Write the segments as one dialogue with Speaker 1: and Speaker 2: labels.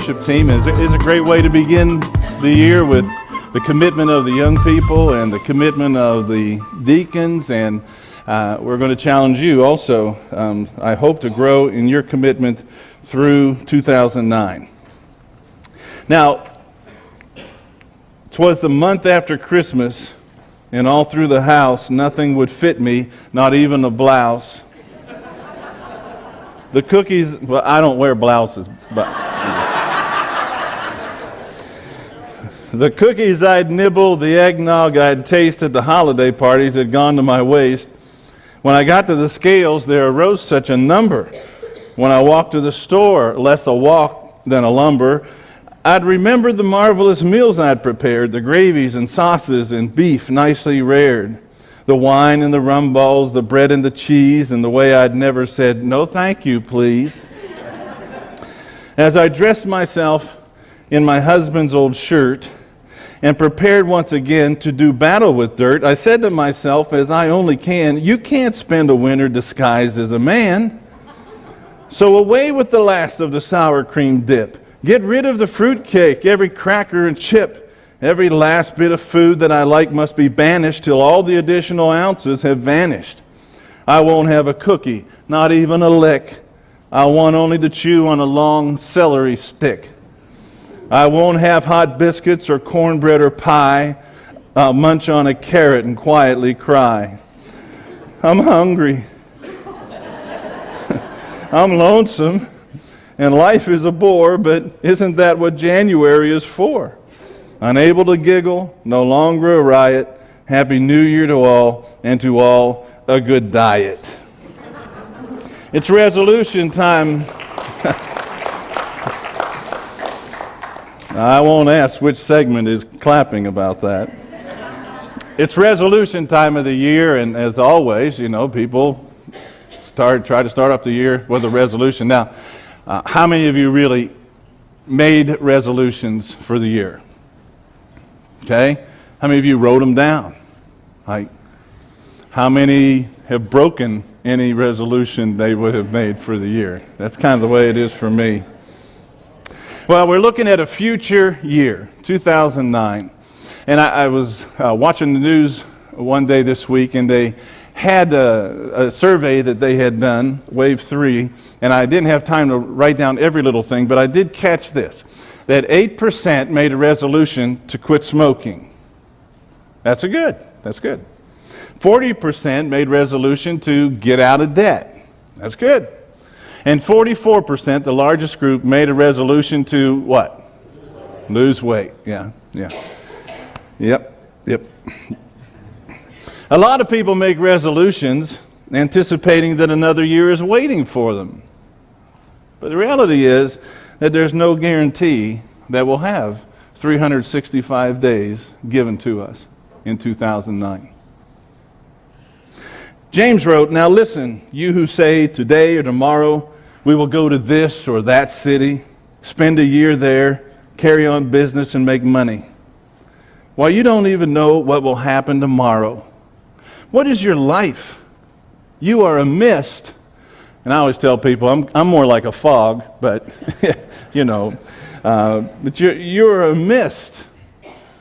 Speaker 1: worship team. It's a great way to begin the year with the commitment of the young people and the commitment of the deacons, and we're going to challenge you also. I hope to grow in your commitment through 2009. Now, 'twas the month after Christmas, and all through the house nothing would fit me, not even a blouse. The cookies, well, I don't wear blouses, but the cookies I'd nibbled, the eggnog I'd tasted, the holiday parties had gone to my waist. When I got to the scales, there arose such a number. When I walked to the store, less a walk than a lumber, I'd remembered the marvelous meals I'd prepared, the gravies and sauces and beef nicely reared, the wine and the rum balls, the bread and the cheese, and the way I'd never said, "No thank you, please." As I dressed myself in my husband's old shirt and prepared once again to do battle with dirt, I said to myself, as I only can, "You can't spend a winter disguised as a man." So away with the last of the sour cream dip. Get rid of the fruitcake, every cracker and chip. Every last bit of food that I like must be banished till all the additional ounces have vanished. I won't have a cookie, not even a lick. I want only to chew on a long celery stick. I won't have hot biscuits or cornbread or pie. I'll munch on a carrot and quietly cry. I'm hungry. I'm lonesome. And life is a bore, but isn't that what January is for? Unable to giggle, no longer a riot. Happy New Year to all, and to all a good diet. It's resolution time. I won't ask which segment is clapping about that. It's resolution time of the year, and as always, people try to start off the year with a resolution. Now, how many of you really made resolutions for the year? Okay? How many of you wrote them down? How many have broken any resolution they would have made for the year? That's kind of the way it is for me. Well, we're looking at a future year, 2009. And I was watching the news one day this week, and they had a survey that they had done, Wave 3, and I didn't have time to write down every little thing, but I did catch this, that 8% made a resolution to quit smoking. That's good. 40% made resolution to get out of debt. That's good. And 44%, the largest group, made a resolution to what? Lose weight. Yeah. Yep. A lot of people make resolutions anticipating that another year is waiting for them. But the reality is that there's no guarantee that we'll have 365 days given to us in 2009. James wrote, "Now listen, you who say today or tomorrow we will go to this or that city, spend a year there, carry on business and make money. While you don't even know what will happen tomorrow. What is your life? You are a mist." And I always tell people, I'm more like a fog, but but you're a mist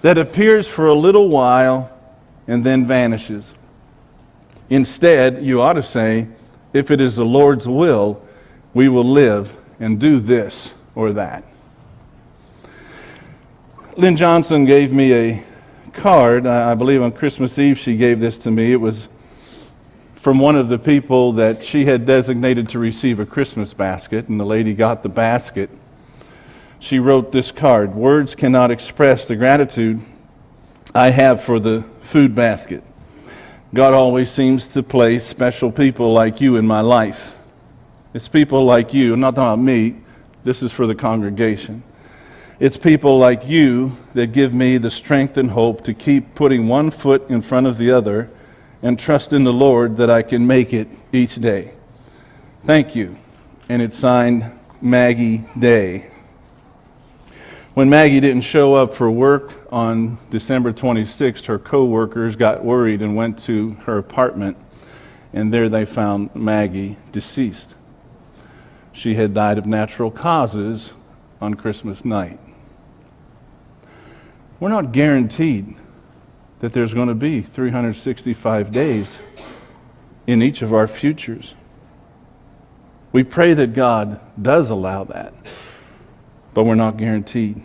Speaker 1: that appears for a little while and then vanishes. Instead, you ought to say, if it is the Lord's will, we will live and do this or that. Lynn Johnson gave me a card. I believe on Christmas Eve she gave this to me. It was from one of the people that she had designated to receive a Christmas basket, and the lady got the basket. She wrote this card: "Words cannot express the gratitude I have for the food basket. God always seems to place special people like you in my life. It's people like you, I'm not talking about me, this is for the congregation. It's people like you that give me the strength and hope to keep putting one foot in front of the other and trust in the Lord that I can make it each day. Thank you." And it's signed Maggie Day. When Maggie didn't show up for work on December 26th, her co-workers got worried and went to her apartment, and there they found Maggie deceased. She had died of natural causes on Christmas night. We're not guaranteed that there's going to be 365 days in each of our futures. We pray that God does allow that, but we're not guaranteed.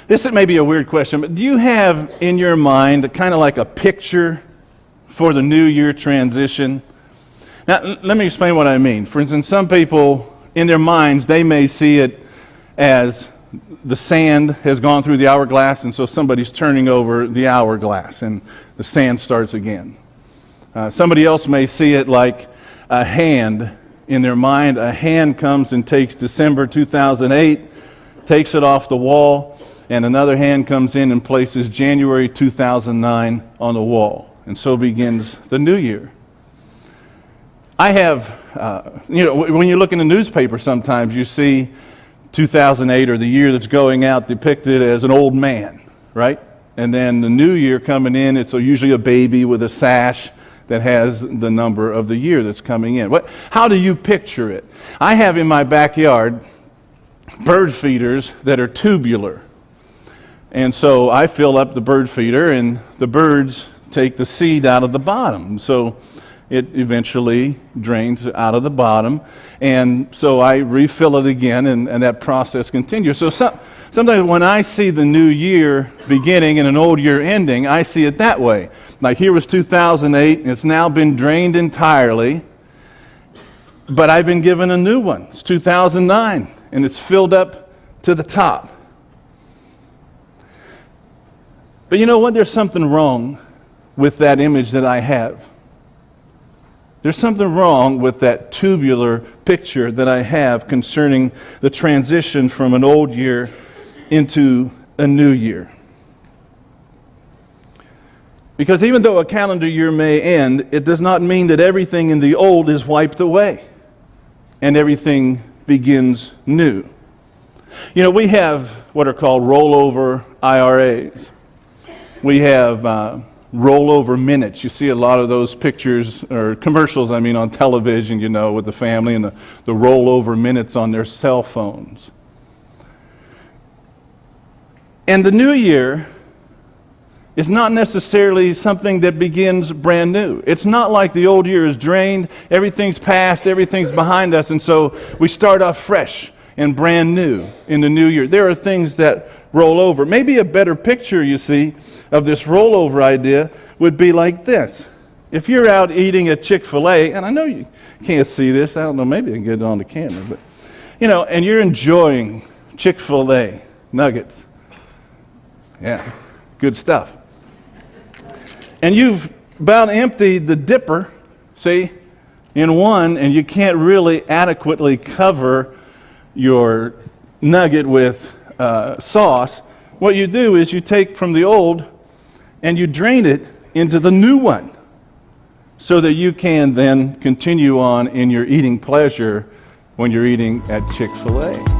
Speaker 1: This may be a weird question, but do you have in your mind kind of like a picture for the New Year transition? Now, let me explain what I mean. For instance, some people, in their minds, they may see it as the sand has gone through the hourglass, and so somebody's turning over the hourglass, and the sand starts again. Somebody else may see it like a hand. In their mind, a hand comes and takes December 2008, takes it off the wall, and another hand comes in and places January 2009 on the wall. And so begins the new year. I have, when you look in the newspaper sometimes, you see 2008 or the year that's going out depicted as an old man, right? And then the new year coming in, it's usually a baby with a sash that has the number of the year that's coming in. How do you picture it? I have in my backyard bird feeders that are tubular. And so I fill up the bird feeder and the birds take the seed out of the bottom. So it eventually drains out of the bottom. And so I refill it again and that process continues. So sometimes when I see the new year beginning and an old year ending, I see it that way. Like here was 2008, and it's now been drained entirely, but I've been given a new one. It's 2009, and it's filled up to the top. But you know what? There's something wrong with that image that I have. There's something wrong with that tubular picture that I have concerning the transition from an old year into a new year. Because even though a calendar year may end, it does not mean that everything in the old is wiped away and everything begins new. You know, we have what are called rollover IRAs. We have rollover minutes. You see a lot of those pictures or commercials, on television, with the family and the rollover minutes on their cell phones. And the new year is not necessarily something that begins brand new. It's not like the old year is drained, everything's past, everything's behind us, and so we start off fresh and brand new in the new year. There are things that roll over. Maybe a better picture, you see, of this rollover idea would be like this. If you're out eating at Chick-fil-A, and I know you can't see this, I don't know, maybe I can get it on the camera, but, and you're enjoying Chick-fil-A nuggets. Yeah, good stuff. And you've about emptied the dipper, see, in one, and you can't really adequately cover your nugget with sauce. What you do is you take from the old and you drain it into the new one so that you can then continue on in your eating pleasure when you're eating at Chick-fil-A.